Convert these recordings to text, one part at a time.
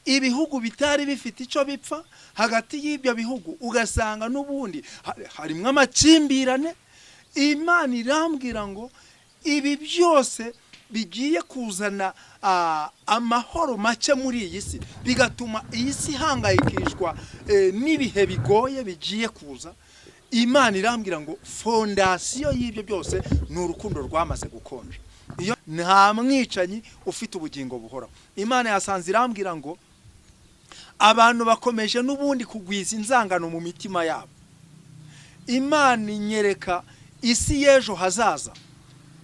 ibihugu bitari bifite icyo bipfa, hagati y'ibyo bihugu ugasanga n'ubundi harimo amakimbirane. Imana irambwira ngo ibi byose bigiye kuzana amahoro make muri iyi si, bigatuma iyi si ihangayikishwa n'ibihe bigoye bigiye kuza. Imana irambwira ngo fondasiyo y'ibyo byose ni urukundo rwamaze gukonja. Iyo nta mwicanyi ufite ubugingo buhoraho. Imana yasanze irambwira ngo abantu bakomeje n'ubundi kugwiza inzangano mu mitima yabo. Imana inyereka isi y'ejo hazaza.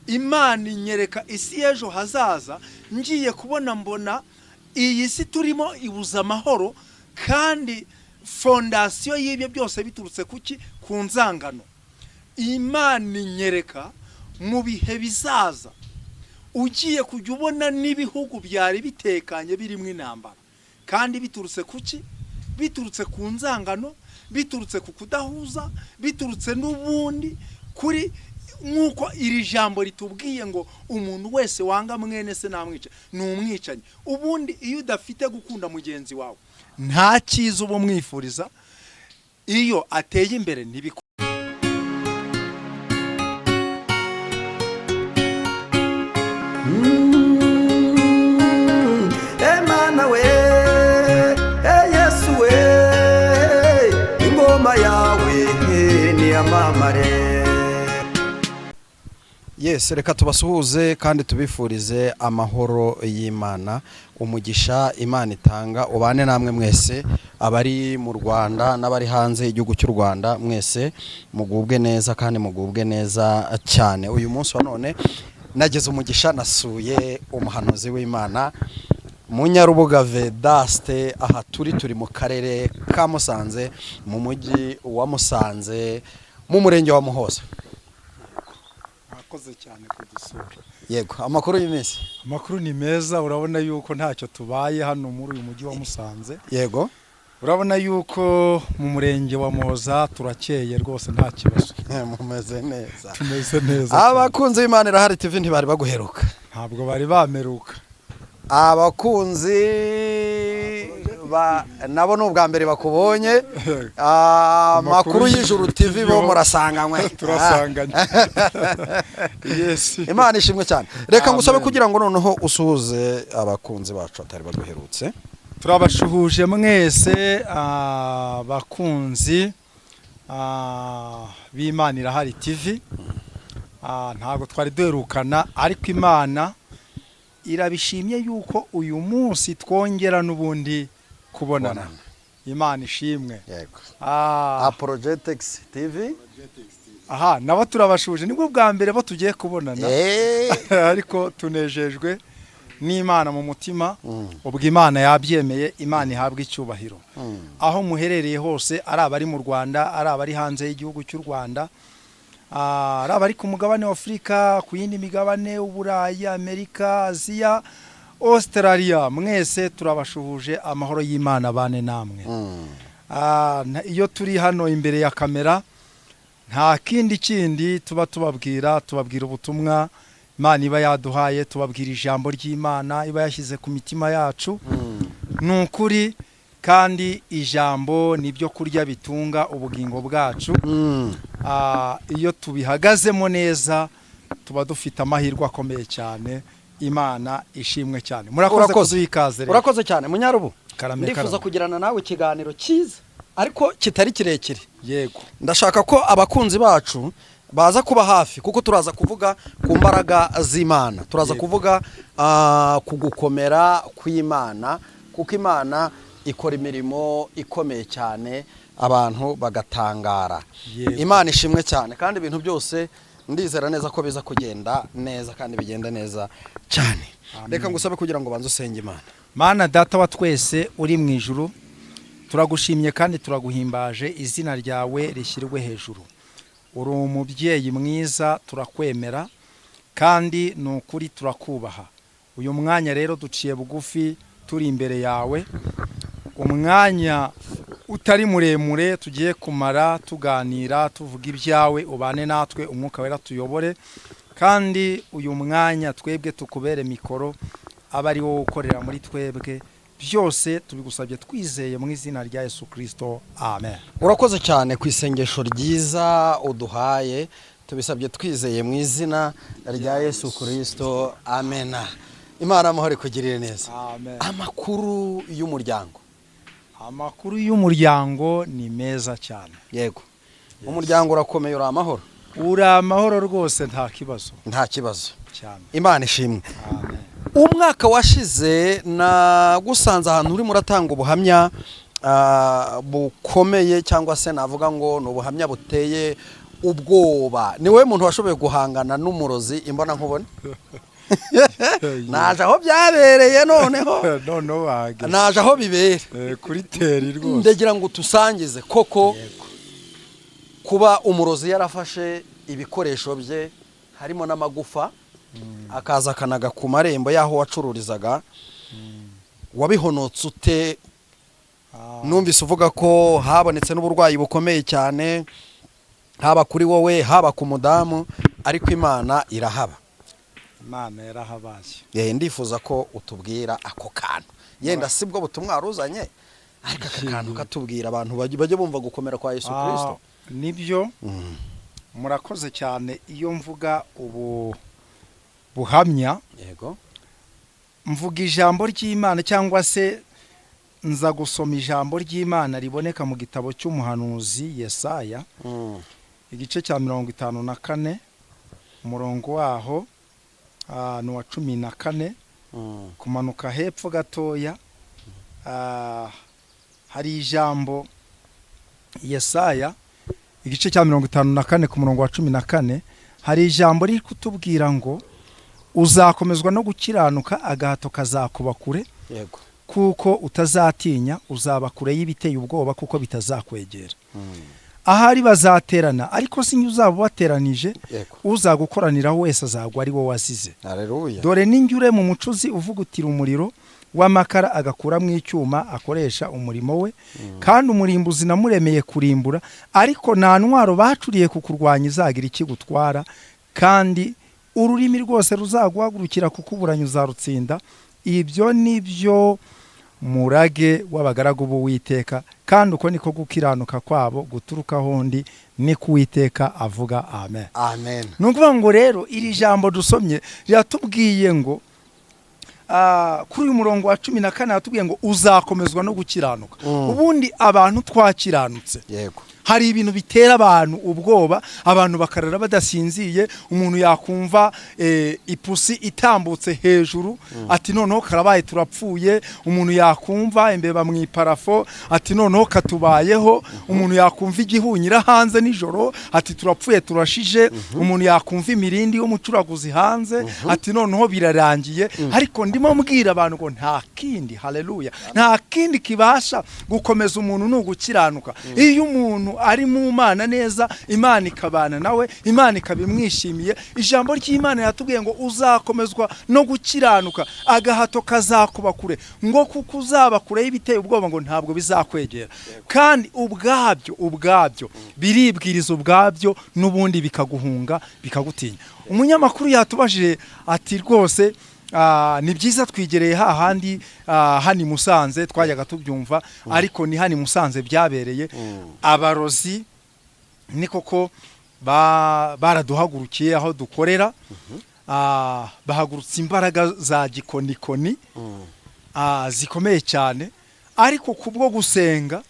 Imana inyereka isi y'ejo hazaza, ngiye kubona mbona iyi si turimo ibuza amahoro, kandi fondasiyo y'ibyo byose biturutse kuki? Ku nzangano. Imana inyereka mu bihe bizaza ugiye kujya ubona n'ibihugu byari bitekanye birimo intambara, kandi biturutse kuki? Biturutse ku nzangano, biturutse ku kudahuza, biturutse n'ubundi kuri nk'uko iri jambo ritubwiye ngo umuntu wese wanga mwene se namwica ni umwicanyi. Ubundi iyo udafite gukunda mugenzi wawe nta cyiza uba mwifuriza, iyo ateye imbere ntibikora. Emana we, Yesu we, ingoma yawe ni amamare. Yes, reka tubasuhuze kandi tubifurize amahoro y'Imana, umugisha Imana itanga ubane namwe mwese, abari mu Rwanda n'abari hanze igihugu cy'u Rwanda, mwese mugubwe neza kandi mugubwe neza cyane. Uyu munsi wa none nageze umugisha, nasuye umuhanuzi w'Imana Munyarubuga Vedaste. Aha turi mu karere ka Musanze, mu mujyi wa Musanze, mu murenge wa Muhoza. Murakoze cyane kudusura. Yego, amakuru y'iminsi? Amakuru ni meza, urabona yuko ntacyo tubaye hano muri uyu mujyi wa Musanze. Yego, urabona yuko mu murenge wa Muhoza turakeye rwose, nta kibazo. mumeze neza. Tumeze neza. Abakunzi b'Imana Irahari TV ntibari baguheruka? Ntabwo bari bameruka. Abakunzi nabo n'ubwa mbere bakubonye. Makuru y'Ijuru TV bo murasanganywe. Turasanganye. Yes. Imana ishimwe cyane. Reka ngusabe kugira ngo noneho usuhuze abakunzi bacu atari baguherutse. Turabashuhuje mwese abakunzi b'Imana Irahari TV. Ntabwo twari duherukana, ariko Imana irabishimye yuko uyu munsi twongera n'ubundi kubonana. Imana ishimwe. Yego. Projectex TV. Aha, nabo turabashuje, nibwo bwa mbere bo tugiye kubonana. Ariko tunejejwe n'Imana mu mutima. Ubwo Imana yabyemeye, Imana ihabwa icyubahiro. Aho muherereye hose, ari abari mu Rwanda, ari abari hanze y'igihugu cy'u Rwanda, ari abari ku mugabane wa Afurika, ku yindi migabane, Uburayi, Amerika, Aziya, Australia, mwese turabashuhuje, amahoro y'Imana bane namwe. Iyo turi hano imbere ya kamera, nta kindi tuba tubabwira ubutumwa Imana iba yaduhaye, tubabwira ijambo ry'Imana iba yashyize ku mitima yacu. Ni ukuri, kandi ijambo nibyo kurya bitunga ubugingo bwacu. Iyo tubihagazemo neza tuba dufite amahirwe akomeye cyane. Imana ishimwe cyane. Murakoze kuzikaze rero. Urakoze cyane Munyarubu. Ndifuza kugirana nawe ikiganiro cyiza ariko kitari kirekire. Yego. Ndashaka ko abakunzi bacu baza kuba hafi, kuko turaza kuvuga ku mbaraga z'Imana, turaza kuvuga ku gukomera kw'Imana, kuko Imana ikora imirimo ikomeye cyane, abantu bagatangara. Imana ishimwe cyane, kandi ibintu byose ndizera neza ko biza kugenda neza kandi bigenda neza cyane. Reka ngusabe kugira ngo banze usenge Imana. Mana data wa twese uri mu ijuru, turagushimye kandi turaguhimbaje, izina ryawe rishyirwe hejuru. Uri umubyeyi mwiza, turakwemera kandi ni ukuri turakubaha. Uyu mwanya rero duciye bugufi turi imbere yawe, umwanya utari muremure tugiye kumara tuganira tuvuga ibyawe, ubane natwe, umwuka wera tuyobore, kandi uyu mwanya twebwe tukubere mikoro, aba ari wowe ukorera muri twebwe, byose tubigusabye twizeye mu izina rya Yesu Kristo, amen. urakoze cyane ku isengesho ryiza uduhaye, tubisabye twizeye mu izina rya Yesu Kristo, amen. Imana amahoro ikugirire neza. Amen. Amakuru y'umuryango. Amakuru y'umuryango ni meza cyane. Yego. Umuryango urakomeye, uri amahoro. Uri amahoro rwose, nta kibazo. Nta kibazo Cyane. Imana ishimwe. Amen. Umwaka washize nagusanze ahantu uri muratanga ubuhamya bukomeye, cyangwa se navuga ngo ni ubuhamya buteye ubwoba. Ni wowe muntu washoboye guhangana n'umurozi imbona nkubone? Naje aho byabereye noneho naje aho bibere kuri teri rwose. Ndagira ngo tusangize koko kuba umurozi yarafashe ibikoresho bye harimo n'amagufa akaza akanaga ku marembo yaho wacururizaga, wabihonotse ute? Numvise uvuga ko habonetse n'uburwayi bukomeye cyane, haba kuri wowe haba ku mudamu, ariko Imana irahaba. Imana yarahabaye. Ndifuza ko utubwira ako kantu, yenda sibwo butumwa waruzanye, ariko aka kantu katubwira abantu bajye bumva gukomera kwa Yesu Kristo. Nibyo. Murakoze cyane. Iyo mvuga ubu buhamya, yego, mvuga ijambo ry'Imana, cyangwa se nza gusoma ijambo ry'Imana riboneka mu gitabo cy'umuhanuzi Yesaya, igice cya 54 umurongo waho ni wa 14 kumanuka hepfo gatoya. Hari ijambo Yesaya igice cya 54 ku murongo wa 14, hari ijambo riri kutubwira ngo uzakomezwa no gukiranuka, agahato kazakuba kure. Yego. Kuko utazatinya, uzaba kure y'ibiteye ubwoba kuko bitazakwegera. Ahari bazaterana ariko sinye uzaba bateranije, uzagukoraniraho wese azagwa ari wo wazize. Haleluya. Dore ninjure mu mucuzi uvugutira umuriro w'amakara agakura mu icyuma akoresha umurimo we, kandi umurimbuzi namuremeye kurimbura, ariko nta ntwaro bacuriye kukurwanya izagira ikigutwara, kandi ururimi rwose ruzaguhagurukira kukuburanya uzarutsinda. Ibyo nibyo murage w'abagaragu b'Uwiteka, kandi uko niko gukiranuka kwabo guturuka hondi, ni kuwiteka avuga. Amen. Amen. Nukuvuga ngo rero iri jambo dusomye riratubwiye ngo kuri uyu murongo wa 14 atubwiye ngo uzakomezwa no gukiranuka. Ubundi abantu twakiranutse, yego, hari ibintu bitera abantu ubwoba, abantu bakarara badasinziye. Umuntu yakumva ipusi itambutse hejuru, ati noneho karabaye turapfuye. Umuntu yakumva imbeba mu iparafo, ati noneho katubayeho. Umuntu yakumva igihunyira hanze nijoro, ati turapfuye turashije. Umuntu yakumva imirindi y'umucuraguzi hanze, ati noneho birarangiye. Ariko ndimo mbwira abantu ngo nta kindi, haleluya, nta kindi kibasha gukomeza umuntu n'ugukiranuka. Iyo umuntu ari mu Mana neza, Imana ikabana nawe, Imana ikabimwishimiye. Ijambo ry'Imana yatubwiye ngo uzakomezwa no gukiranuka, agahato kazakuba kure, ngo kuko uzaba kure y'ibiteye ubwoba ngo ntabwo bizakwegera. Kandi ubwabyo biribwiriza ubwabyo, n'ubundi bikaguhunga bikagutinya. Umunyamakuru yatubajije ati rwose ni byiza twigereye hahandi hani Musanze twajyaga tubyumva, ariko ni hani Musanze byabereye. Abarozi ni koko baraduhagurukiye aho dukorera, bahagurutse imbaraga za gikonikoni zikomeye cyane, ariko kubwo gusenga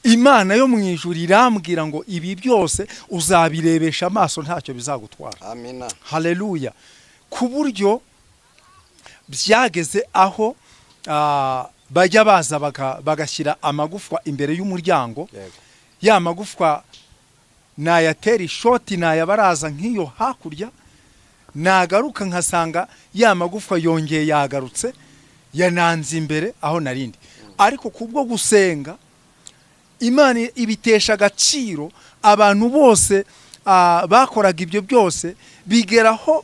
Imana yo mu ijuru irambwira ngo ibi byose uzabirebesha amaso ntacyo bizagutwara. Amina. Haleluya. Ku buryo byageze aho bajya baza bagashyira amagufwa imbere y'umuryango. Ya magufwa nayatera ishoti, nayabaraza nk'iyo hakurya, nagaruka nkasanga ya magufwa yongeye yagarutse, yananze imbere aho narindi. Ariko kubwo gusenga Imana ibitesha agaciro. Abantu bose bakoraga ibyo byose bigeraho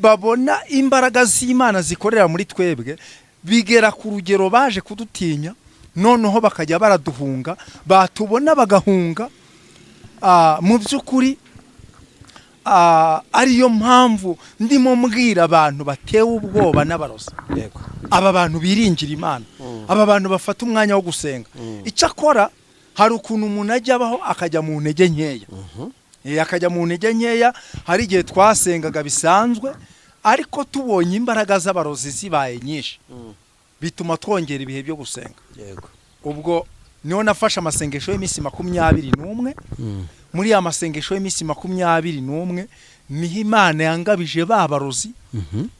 babona imbaraga z'Imana zikorera muri twebwe, bigera ku rugero baje kudutinya, noneho bakajya baraduhunga, batubona bagahunga. Mu by'ukuri ariyo mpamvu ndimo mbwira abantu batewe ubwoba n'abarozi. yego Aba bantu biringira Imana, aba bantu bafata umwanya wo gusenga. Icyo akora, hari ukuntu umuntu ajya abaho akajya mu ntege nkeya. Akajya mu ntege nkeya, hari igihe twasengaga bisanzwe, ariko tubonye imbaraga z'abarozi zibaye nyinshi, bituma twongera ibihe byo gusenga. yego Ubwo niho nafashe amasengesho y'iminsi 21. Muri ya masengesho y'iminsi 21 niho Imana yangabije babarozi,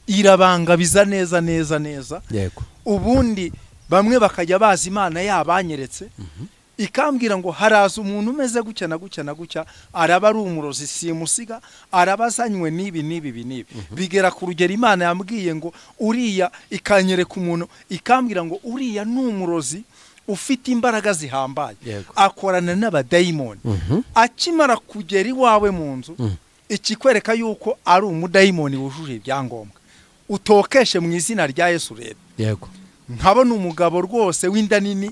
irabangabiza neza neza neza. yego Ubundi bamwe bakajya bazi Imana yabanyeretse, ikambwira ngo haraza umuntu umeze gutya na gutya na gutya, araba ari umurozi, simusiga, arabazanywe n'ibi n'ibi n'ibi. Bigera ku rugero Imana yambwiye ngo uriya, ikanyereka umuntu, ikambwira ngo uriya ni umurozi ufite imbaraga zihambaye, akorana n'abadayimoni. Akimara kugera iwawe mu nzu, ikikwereka yuko ari umudayimoni wujuje ibyangombwa, utokeshe mu izina rya Yesu. Rero yego nkabona umugabo rwose w'inda nini,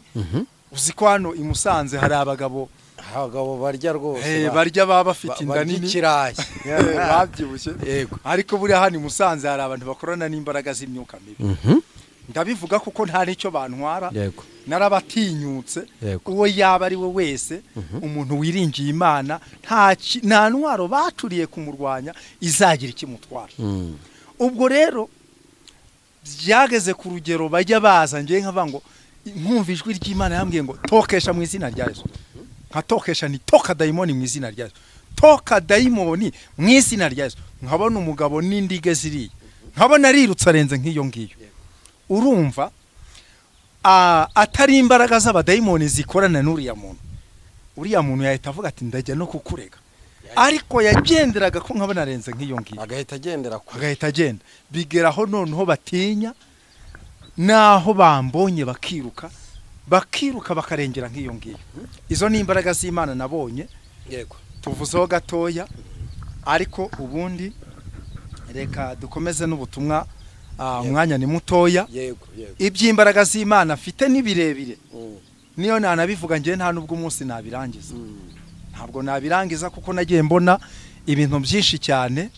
uzi ko hano i Musanze hari abagabo barya rwose, barya baba bafite inda nini kirayi babyibushye. yego Ariko buriya hano i Musanze hari abantu bakorana n'imbaraga z'imyuka mibi. Ndabivuga kuko nta nicyo bantwara, yego narabatinyutse. Yego. Uwo yaba ari we wese, umuntu wiringiye Imana, nta ntwaro baturiye kumurwanya izagira ikimutwara. Ubwo rero byageze ku rugero bajya baza, ngiye nkavuga ngo nkumva ijwi ry'Imana yambwiye ngo tokesha mu izina rya Yesu. Nkatokesha ni toka dayimoni mu izina rya Yesu, toka dayimoni mu izina rya Yesu. Nkabona umugabo n'indige ziriye, nkabona arirutse arenze nk'iyo ngiyo. Urumva atari imbaraga z'abadayimoni zikorana n'uriya muntu. Uriya muntu yahita avuga ati ndajya no kukurega, ariko yagenderaga ko nkabona arenze nk'iyo ngiyo, agahita agendera kure, agahita agenda. Bigeraho noneho batinya, naho bambonye bakiruka bakarengera nk'iyo ngiyo. Izo ni imbaraga z'Imana nabonye. yego Tuvuzeho gatoya, ariko ubundi reka dukomeze n'ubutumwa. Umwanya ni mutoya. yego Iby'imbaraga z'Imana afite ni birebire. Niyo nanabivuga ngiye nta nubwo umunsi nabirangiza. Ntabwo nabirangiza kuko nagiye mbona ibintu byinshi cyane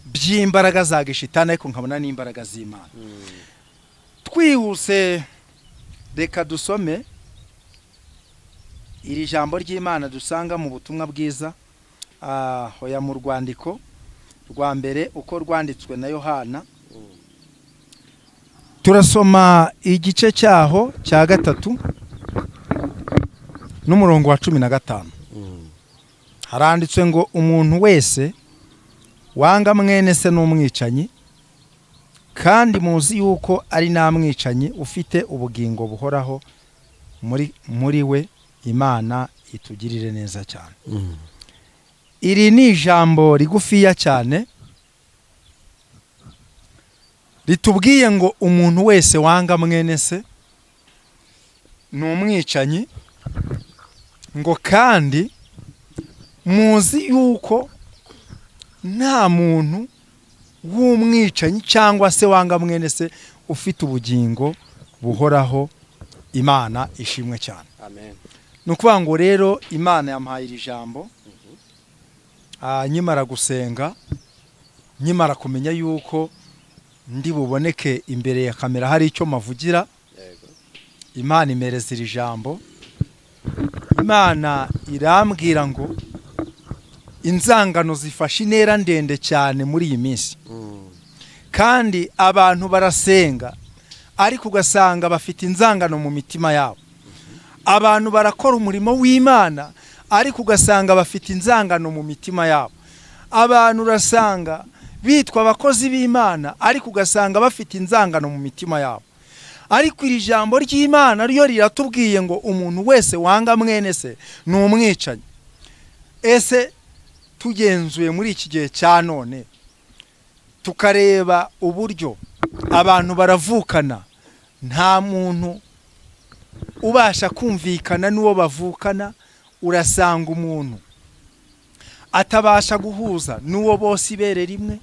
by'imbaraga za gishitani, ariko nkabona n'imbaraga z'Imana. Twihuse reka dusome iri jambo ry'Imana dusanga mu butumwa bwiza hoya mu rwandiko rwa mbere uko rwanditswe na Yohana. Turasoma igice cyaho cya 3 n'umurongo wa 15. Haranditswe ngo umuntu wese wanga mwene se n'umwicanyi, kandi muzi yuko ari namwicanyi ufite ubugingo buhoraho muri we. Imana itugirire neza cyane. Iri ni ijambo rigufiya cyane ritubwiye ngo umuntu wese wanga mwene se n'umwicanyi, ngo kandi muzi yuko nta muntu w'umwicanyi cyangwa se wanga mwene se ufite ubugingo buhoraho. Imana ishimwe cyane. amen. Nukuvuga ngo rero Imana yampaye iri jambo nyimara gusenga, nyimara kumenya yuko ndi buboneke imbere ya kamera hari icyo mavugira. Imana imereza iri jambo. Imana irambwira ngo inzangano zifashe intera ndende cyane muri iyi minsi, kandi abantu barasenga ariko ugasanga bafite inzangano mu mitima yabo. Abantu barakora umurimo w'Imana ariko ugasanga bafite inzangano mu mitima yabo. Abantu urasanga bitwa abakozi b'Imana ariko ugasanga bafite inzangano mu mitima yabo. Ariko iri jambo ry'Imana ryo riratubwiye ngo umuntu wese wanga mwene se n'umwicanyi. Ese tugenzuye muri iki gihe cya none tukareba uburyo abantu baravukana, nta muntu ubasha kumvikana n'uwo bavukana. Urasanga umuntu atabasha guhuza n'uwo bose ibere rimwe,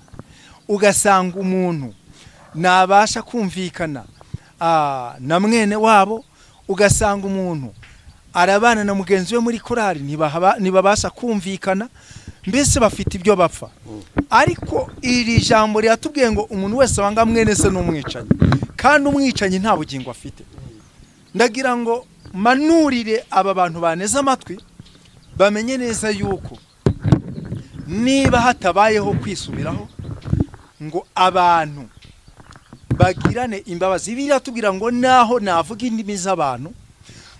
ugasanga umuntu nabasha kumvikana na mwene wabo, ugasanga umuntu arabana na mugenzi we muri korari ntibabasha kumvikana. mbese bafite ibyo bapfa. Ariko iri jambo riratubwiye ngo umuntu wese wanga mwene se n'umwicanyi, kandi umwicanyi nta bugingo afite. Ndagira ngo manurire aba bantu baneze amatwi bamenye neza yuko niba hatabayeho kwisubiraho ngo abantu bagirane imbabazi, biratubwira ngo naho navuga indimi z'abantu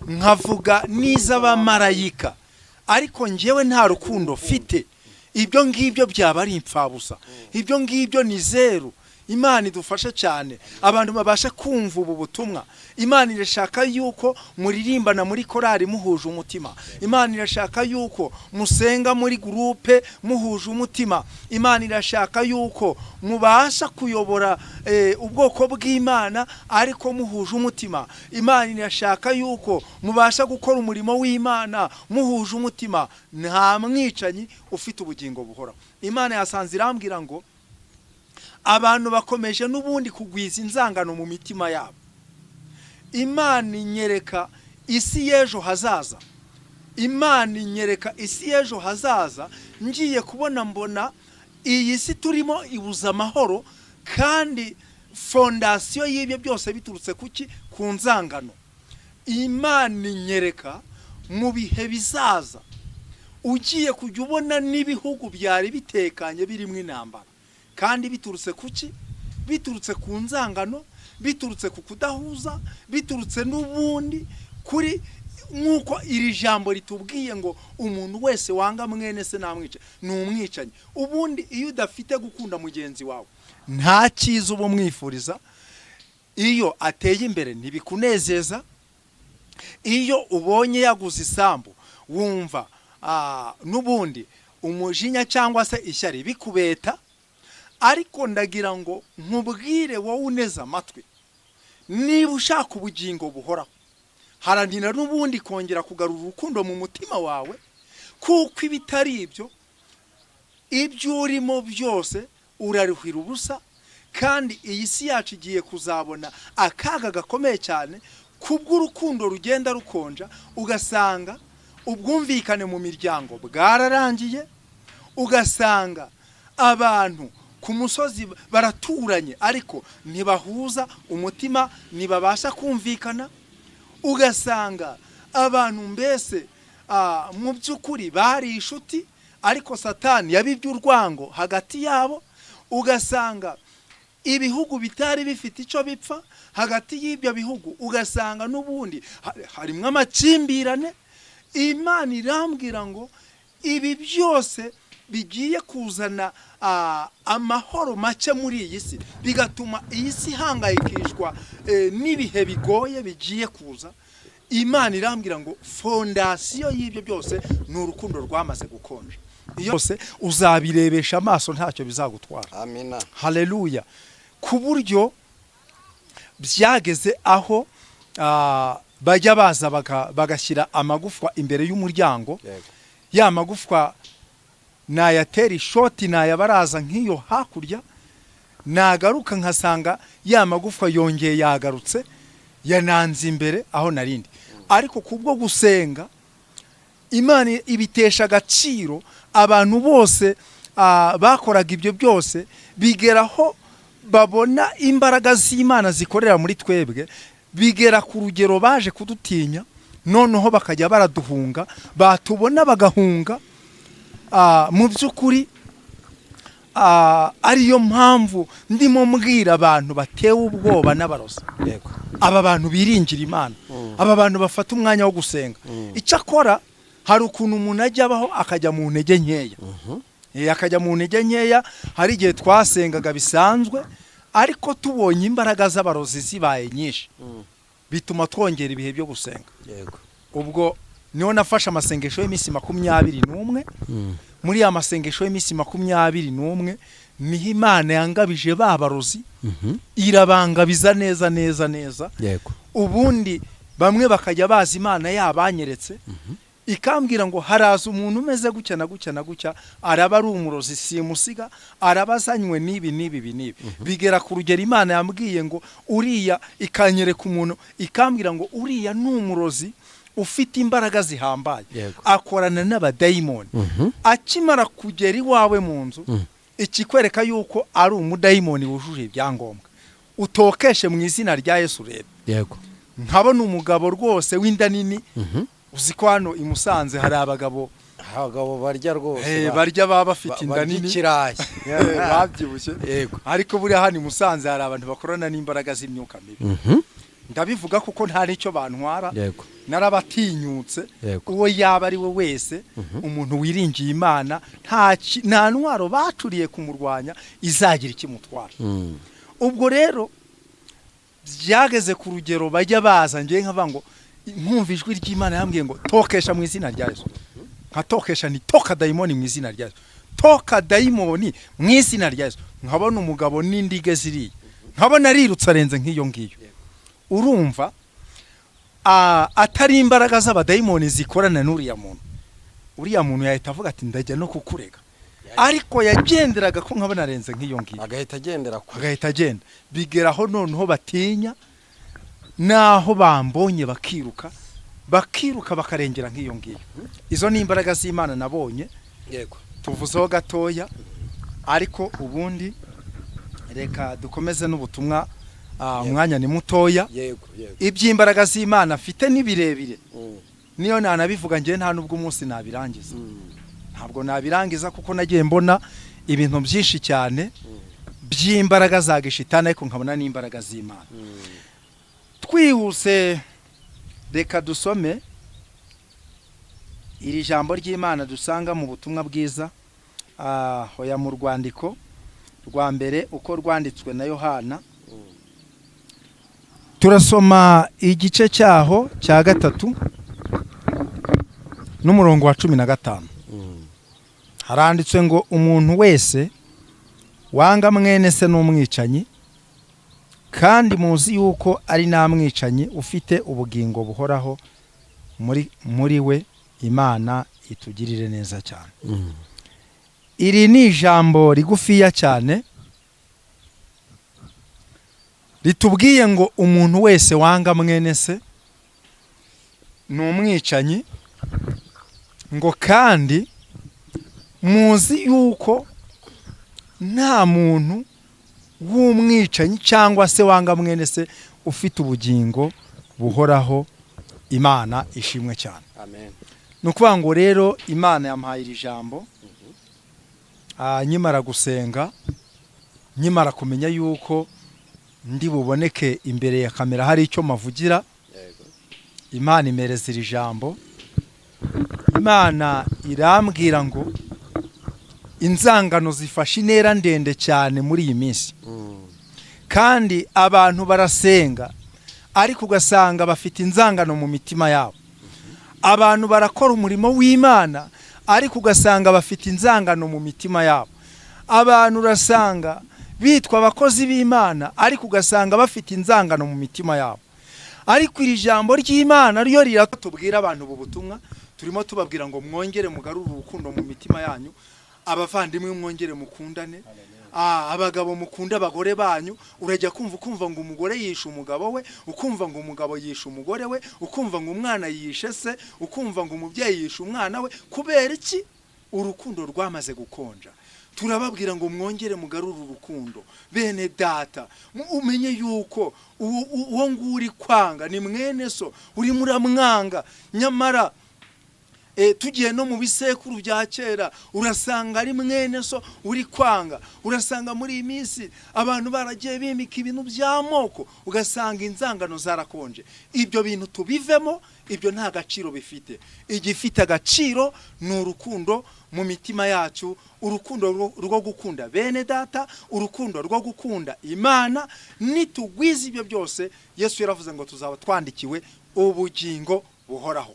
nkavuga n'iz'abamarayika ariko njyewe nta rukundo fite, ibyo ngibyo byaba ari impfabusa, ibyo ngibyo ni zeru. Imana idufashe cyane abantu babasha kumva ubu butumwa. Imana irashaka yuko muririmbana muri korari muhuje umutima. Imana irashaka yuko musenga muri groupe muhuje umutima. Imana irashaka yuko mubasha kuyobora ubwoko bw'Imana ariko muhuje umutima. Imana irashaka yuko mubasha gukora umurimo w'Imana muhuje umutima. Nta mwicanyi ufite ubugingo buhoraho. Imana yasanze irambwira ngo abantu bakomeje n'ubundi kugwiza inzangano mu mitima yabo. Imana inyereka isi y'ejo hazaza. Imana inyereka isi y'ejo hazaza, ngiye kubona mbona iyi si turimo ibuza amahoro, kandi fondasiyo y'ibyo byose biturutse kuki? Ku nzangano. Imana inyereka mu bihe bizaza ugiye kujya ubona n'ibihugu byari bitekanye birimo intambara, kandi biturutse kuki? Biturutse ku nzangano, biturutse ku kudahuza, biturutse n'ubundi kuri nk'uko iri jambo ritubwiye ngo umuntu wese wanga mwene se namwica ni umwicanyi. Ubundi iyo udafite gukunda mugenzi wawe nta cyiza uba mwifuriza. Iyo ateye imbere ntibikunezeza, iyo ubonye yaguze isambu wumva n'ubundi umujinya cyangwa se ishyari bikubeta. Ariko ndagira ngo nkubwire wowe uneze amatwi, niba ushaka ubugingo buhoraho haranira n'ubundi kongera kugarura urukundo mu mutima wawe, kuko ibitari ibyo ibyo urimo byose uraruhira ubusa. Kandi iyi si yacu igiye kuzabona akaga gakomeye cyane kubw'urukundo rugenda rukonja, ugasanga ubwumvikane mu miryango bwararangiye, ugasanga abantu ku musozi baraturanye ariko ntibahuza umutima, ntibabasha kumvikana. Ugasanga abantu mbese mu by'ukuri bari inshuti ariko Satani yabibye urwango hagati yabo. Ugasanga ibihugu bitari bifite icyo bipfa, hagati y'ibyo bihugu ugasanga n'ubundi harimo amakimbirane. Imana irambwira ngo ibi byose bigiye kuzana amahoro make muri iyi si, bigatuma iyi si ihangayikishwa n'ibihe bigoye bigiye kuza. Imana irambwira ngo fondasiyo y'ibyo byose ni urukundo rwamaze gukonja. Yose uzabirebesha amaso ntacyo bizagutwara. Amina. Haleluya. Ku buryo byageze aho bajya baza bagashyira amagufwa imbere y'umuryango. Ya magufwa nayatera ishoti nayabaraza nk'iyo hakurya, nagaruka nkasanga ya magufwa yongeye yagarutse yananze imbere aho narindi. Ariko kubwo gusenga Imana ibitesha agaciro. Abantu bose bakoraga ibyo byose bigeraho babona imbaraga z'Imana zikorera muri twebwe, bigera ku rugero baje kudutinya, noneho bakajya baraduhunga, batubona bagahunga. Mu by'ukuri ariyo mpamvu ndimo mbwira abantu batewe ubwoba n'abarozi. Aba bantu biringira Imana, aba bantu bafata umwanya wo gusenga. Icyakora hari ukuntu umuntu ajya abaho akajya mu ntege nkeya. Akajya mu ntege nkeya. Hari igihe twasengaga bisanzwe ariko tubonye imbaraga z'abarozi zibaye nyinshi, bituma twongera ibihe byo gusenga. Ubwo niho nafashe amasengesho y'iminsi 21. Muri ya masengesho y'iminsi 21 niho Imana yangabije babarozi, irabangabiza neza neza neza. Ubundi bamwe bakajya bazi Imana yabanyeretse, ikambwira ngo haraza umuntu umeze gutya na gutya na gutya, araba ari umurozi simusiga, arabazanywe n'ibi n'ibi n'ibi. Bigera ku rugero Imana yambwiye ngo uriya, ikanyereka umuntu ikambwira ngo uriya ni umurozi ufite imbaraga zihambaye Yego. akorana n'abadayimoni akimara kugera iwawe mu nzu ikikwereka yuko ari umudayimoni wujuje ibyangombwa utokeshe mu izina rya Yesu rero. Yego. nkabona umugabo rwose w'inda nini uzi ko hano i Musanze hari abagabo barya rwose barya baba bafite inda nini kirayi babyibushye. Yego. ariko buriya hano i Musanze hari abantu bakorana n'imbaraga z'imyuka mibi. ndabivuga kuko nta nicyo bantwara. Yego. narabatinyutse. Yego. uwo yaba ari we wese umuntu wiringiye Imana nta ntwaro bacuriye kumurwanya izagira ikimutwara. ubwo rero byageze ku rugero bajya baza ngiye nkavuga ngo nkumva ijwi ry'Imana yambwiye ngo tokesha mu izina rya Yesu. nkatokesha ni toka dayimoni mu izina rya Yesu. toka dayimoni mu izina rya Yesu. nkabona umugabo n'indige ziriye nkabona arirutse arenze nk'iyo ngiyo. urumva atari imbaraga z'abadayimoni zikorana n'uriya muntu. uriya muntu yahita avuga ati ndajya no kukurega. ariko yagenderaga ko nkabona arenze nk'iyo ngiyo agahita agendera agahita agenda. bigeraho noneho batinya naho bambonye bakiruka bakarengera nk'iyo ngiyo. izo ni imbaraga z'Imana nabonye. Yego. tuvuzeho gatoya ariko ubundi reka dukomeze n'ubutumwa. umwanya ni mutoya. Yego. iby'imbaraga z'Imana afite ni birebire. niyo nanabivuga ngiye nta nubwo umunsi nabirangiza. ntabwo nabirangiza kuko nagiye mbona ibintu byinshi cyane by'imbaraga za gishitani ariko nkabona n'imbaraga z'Imana. twihuse reka dusome iri jambo ry'Imana dusanga mu butumwa bwiza hoya mu rwandiko rwa mbere uko rwanditswe na Yohana. turasoma igice cyaho cya 3 n'umurongo wa 15. haranditswe ngo umuntu wese wanga mwene se n'umwicanyi kandi muzi yuko ari namwicanyi ufite ubugingo buhoraho muri we. Imana itugirire neza cyane. iri ni ijambo rigufiya cyane ritubwiye ngo umuntu wese wanga mwene se n'umwicanyi ngo kandi muzi yuko nta muntu w'umwicanyi cyangwa se wanga mwene se ufite ubugingo buhoraho. Imana ishimwe cyane. Amen. nukuvuga ngo rero Imana yampaye iri jambo nyimara gusenga nyimara kumenya yuko ndi buboneke imbere ya kamera hari icyo mavugira. Imana imereza iri jambo. Imana irambwira ngo inzangano zifashe intera ndende cyane muri iyi minsi. kandi abantu barasenga ariko ugasanga bafite inzangano mu mitima yabo. abantu barakora umurimo w'Imana ariko ugasanga bafite inzangano mu mitima yabo. abantu urasanga bitwa abakozi b'Imana ariko ugasanga bafite inzangano mu mitima yabo. ariko iri jambo ry'Imana ryo riratubwira abantu ubu butumwa turimo tubabwira ngo mwongere mugarure urukundo mu mitima yanyu. abavandimwe mwongere mukundane. abagabo mukunda abagore banyu. urajya kumva ngo umugore yishe umugabo we, ukumva ngo umugabo yishe umugore we, ukumva ngo umwana yishe se, ukumva ngo umubyeyi yishe umwana we. kubera iki? urukundo rwamaze gukonja. turababwira ngo mwongere mugarure urukundo. bene data umenye yuko uwo nguri kwanga ni mwene so uri muramwanga. nyamara tugiye no mu bisekuru bya kera urasanga ari mwene so uri kwanga. urasanga muri iyi minsi abantu baragiye bimika ibintu by'amoko ugasanga inzangano zarakonje. ibyo bintu tubivemo. ibyo nta gaciro bifite. igifite agaciro ni urukundo mu mitima yacu. urukundo rwo gukunda bene data, urukundo rwo gukunda Imana. nitugwiza ibyo byose Yesu yaravuze ngo tuzaba twandikiwe ubugingo buhoraho.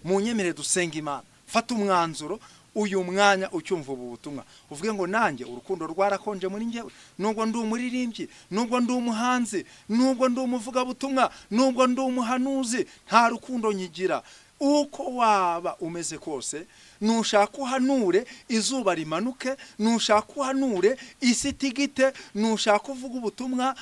munyemere dusenga Imana. fata umwanzuro uyu mwanya ucyumva ubu butumwa uvuge ngo nanjye urukundo rwarakonje muri njyewe. nubwo ndi umuririmbyi, nubwo ndi umuhanzi, nubwo ndi umuvuga butumwa, nubwo ndi umuhanuzi, nta rukundo nyigira. uko waba umeze kose, nushaka uhanure izuba rimanuke, nushaka uhanure isi itigite, nushaka uvuga ubutumwa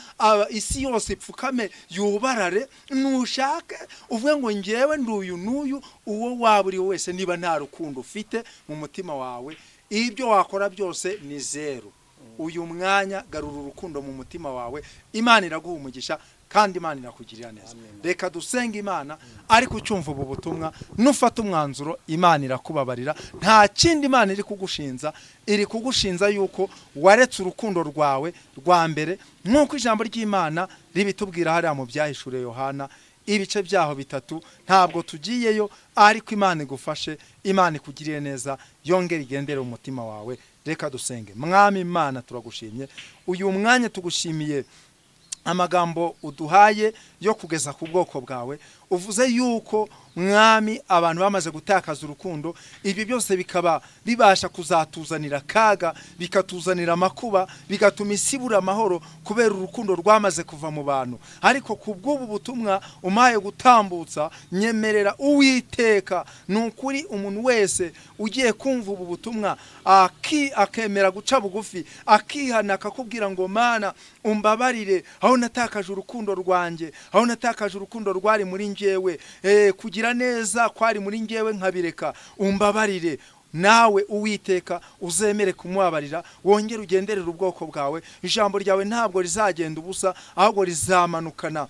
isi yose ipfukame yubarare, nushake uvuge ngo ngewe nduyu nuyu, uwo waba uri wese niba nta rukundo ufite mu mutima wawe, ibyo wakora byose ni zero. Uyu mwanya garura urukundo mu mutima wawe, Imana iraguha umugisha kandi Imana irakugirira neza. Reka dusenga Imana, ariko ucyumva ubu butumwa nufata umwanzuro, Imana irakubabarira. Nta kindi Imana iri kugushinza, iri kugushinza yuko waretse urukundo rwawe rwa mbere, nk'uko ijambo ry'Imana ribitubwira hariya mu Byahishuye Yohana ibice byaho 3. Ntabwo tugiyeyo, ariko Imana igufashe, Imana ikugirire neza, yongere igendere umutima wawe. Reka dusenge. Mwami Imana, turagushimye uyu mwanya, tugushimiye amagambo uduhaye yo kugeza ku bwoko bwawe. Uvuze yuko mwami abantu bamaze gutakaza urukundo, ibi byose bikaba bibasha kuzatuzanira kaga, bikatuzanira makuba, bigatuma isibura amahoro kubera urukundo rwamaze kuva mu bantu. Ariko kubw'ubu butumwa umaye gutambutsa, nyemerera Uwiteka, nukuri umuntu wese ugiye kumva ubu butumwa akemera guca bugufi, akihana, akakubwira ngo Mana umbabarire aho natakaje urukundo rwanjye, aho natakaje urukundo rwari muri njyewe, kugira neza kwari muri njyewe nkabireka, umbabarire. Nawe Uwiteka uzemere kumubabarira, wongere ugenderera ubwoko bwawe. Ijambo ryawe ntabwo rizagenda ubusa, ahubwo rizamanukana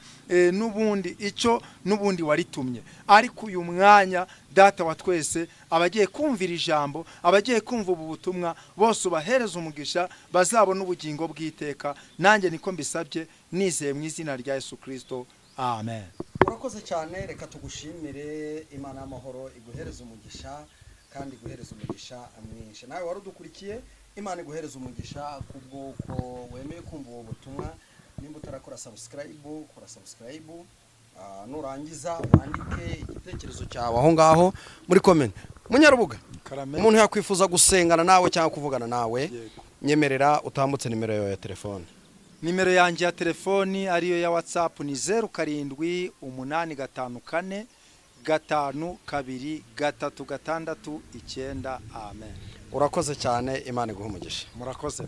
n'ubundi icyo n'ubundi waritumye. Ariko uyu mwanya Data wa twese, abagiye kumvira ijambo, abagiye kumva ubu butumwa, bose ubahereza umugisha, bazabona ubugingo bw'iteka. Nanjye niko mbisabye nizeye mu izina rya Yesu Kristo, amen. Urakoze cyane, reka tugushimire. Imana y'amahoro iguhereza umugisha kandi guhereza umugisha mwinshi. Nawe wari udukurikiye, Imana iguhereza umugisha kubwuko wemeye kumva ubu butumwa. Nimba utarakora subscribe, kora subscribe. Nurangiza wandike igitekerezo cyawe aho ngaho muri comment. Munyarubuga, umuntu yakwifuza gusengana nawe cyangwa kuvugana nawe, nyemerera utambutse nimero yawe ya telefone. Nimero yanjye ya telefoni ariyo ya WhatsApp ni 0788525369. Amen. Urakoze cyane, Imana iguhe umugisha. Murakoze.